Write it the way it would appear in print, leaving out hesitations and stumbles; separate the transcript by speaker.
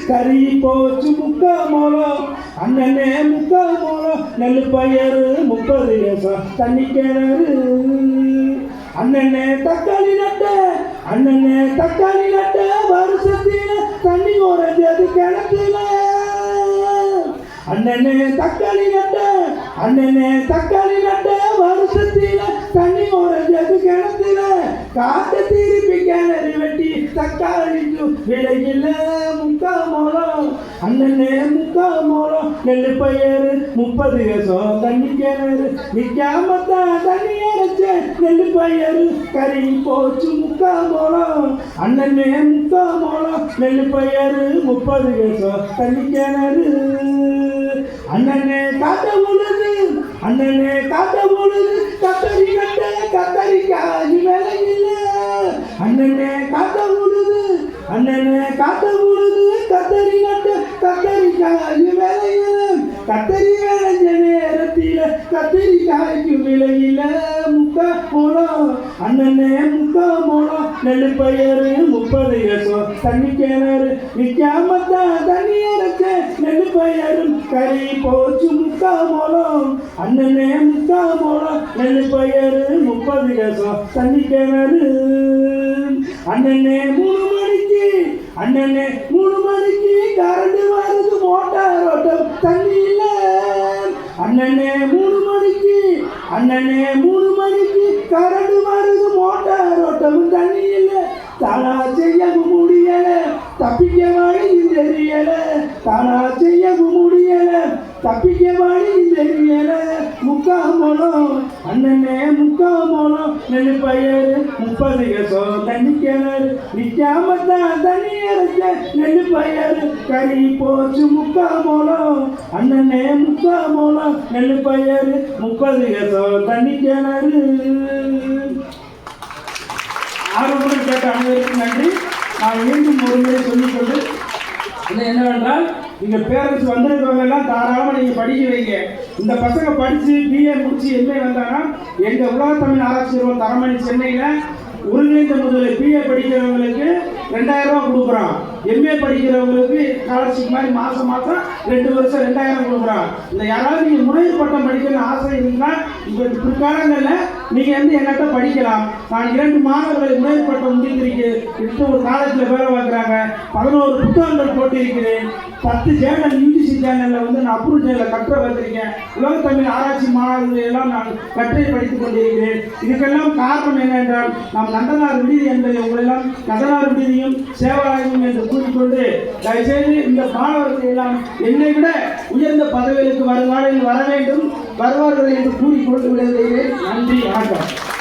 Speaker 1: கறி போச்சு முக்கா மோளம் அண்ணனே முக்கா மோளம் நெல் பயிர் 30 ஏசம் தண்ணி கிணறு அண்ணனே தக்காளி நட்ட அண்ணனே தக்காளி நட்ட வருஷத்தில தண்ணி உறைஞ்சது கிணத்துல அண்ணனே தக்காளி நட்ட அண்ணனே தக்காளி நட்ட வருஷத்தில தண்ணி உறைஞ்சது கிணத்துல காட்டு திருப்பி கிணறு வெட்டி தக்காளிக்கு விலையில முக்கா மோளம் அண்ணனே முக்கா மோளம் நெல் பயிர் 30 ஏசம் தண்ணி கிணறு நிக்காமத்தான் தண்ணி அரைச்ச நெல் பயிர் கறி போச்சு முக்கா மோளம் அண்ணனே முக்கா மோளம் நெல் பயிர் 30 ஏசம் தண்ணி கிணறு அண்ணனே காட்ட பொழுது அண்ணனே காட்ட பொழுது கத்தரி கட்ட கத்தரிக்காய் விலையில்ல அண்ணனே காட்ட பொழுது அண்ணனே காட்ட பொழுது கத்தரி கட்ட கத்தரிக்காய் விலையில கத்தரி விளைஞ்ச நேரத்தில கத்தரிக்காய்க்கு விலையில முக்கா மோளம் அண்ணனே முக்கா மோளம் நெல் பயிர் 30 ஏசம் தண்ணி கிணறு நிக்காமத்தான் தண்ணி அரைச்ச நெல் பயிரும் கறி போச்சு முக்கா மோளம் அண்ணனே முக்கா மோளம் நெல் பயிர் 30 ஏசம் தண்ணி கிணறு அண்ணனே 3 மணிக்கு அண்ணனே 3 மணிக்கு கரண்ட் வருது மோட்டார் ஓட்டம் தண்ணி இல்ல அண்ணனே 3 மணிக்கு அண்ணனே 3 மணிக்கு கரண்ட் வருது மோட்டார் ஓட்டம் தண்ணி இல்ல தானா செய்ய முடியல தப்பிக்க வழி தெரியல தானா செய்ய முடியல தப்பிக்க வழி தெரியல முக்கா மோளம் அண்ணனே முக்கா மோளம் நெல் பயிர் 30 ஏசம் தண்ணி கிணறு நிக்காமத்தான் தண்ணி அரைச்ச நெல் பயிர் கறி போச்சு முக்கா மோளம் அண்ணனே முக்கா மோளம் நெல் பயிர் 30 ஏசம் தண்ணி கிணறு ஆர்வமுடன் கேட்ட அனைவருக்கும் நன்றி. நான் மீண்டும் ஒரு முறை சொல்லிக்கொண்டு என்னவென்றால் நீங்கள் பேரண்ட்ஸ் வந்திருக்கிறவங்க எல்லாம் தாராளமாக நீங்கள் படிக்க வைங்க. இந்த பசங்க படித்து பிஏ முடிச்சு எம்ஏ வந்தாங்கன்னா எங்கள் உலகத்தமிழ் ஆராய்ச்சி நிறுவனம் தரமணி சென்னையில் ஒருங்கிணைந்த முதலில் பிஏ படிக்கிறவங்களுக்கு 2000 ரூபா கொடுக்குறோம். எம்ஏ படிக்கிறவங்களுக்கு ஸ்காலர்ஷிப் மாதிரி மாதம் 2 வருஷம் 2000 கொடுக்குறோம். இந்த யாராவது நீங்கள் முனைவர் பட்டம் படிக்கணும்னு ஆசை இருந்தால் இப்போ பிற்காலங்களில் நீங்கள் என்கிட்ட படிக்கலாம். நான் 2 மாணவர்களை முனைவர் பட்டம் முடித்திருக்கிறேன். ஒரு காலேஜில் வேலை பார்க்குறாங்க. 11 புத்தகங்கள் போட்டிருக்கிறேன். 10 சேனல் யூஜிசி சேனலில் நான் அப்ரூவ் சேனலில் கட்டுரை பார்த்துருக்கேன். உலகத்தமிழ் ஆராய்ச்சி மாணவர்கள் எல்லாம் நான் கட்டுரை படித்துக் கொண்டிருக்கிறேன். இதுக்கெல்லாம் காரணம் என்னவென்றால் நாம் நந்தனார் விடுதி என்பதை உங்களெல்லாம் நந்தனார் விடுதியும் சேவாலயம் என்று கூறிக்கொண்டு தயவுசெய்து இந்த மாணவர்கள் எல்லாம் என்னை விட உயர்ந்த பதவிகளுக்கு வருங்காலையில் வர வேண்டும், வருவார்கள் என்று கூறிக்கொண்டு விடுகிறேன். நன்றி, வணக்கம்.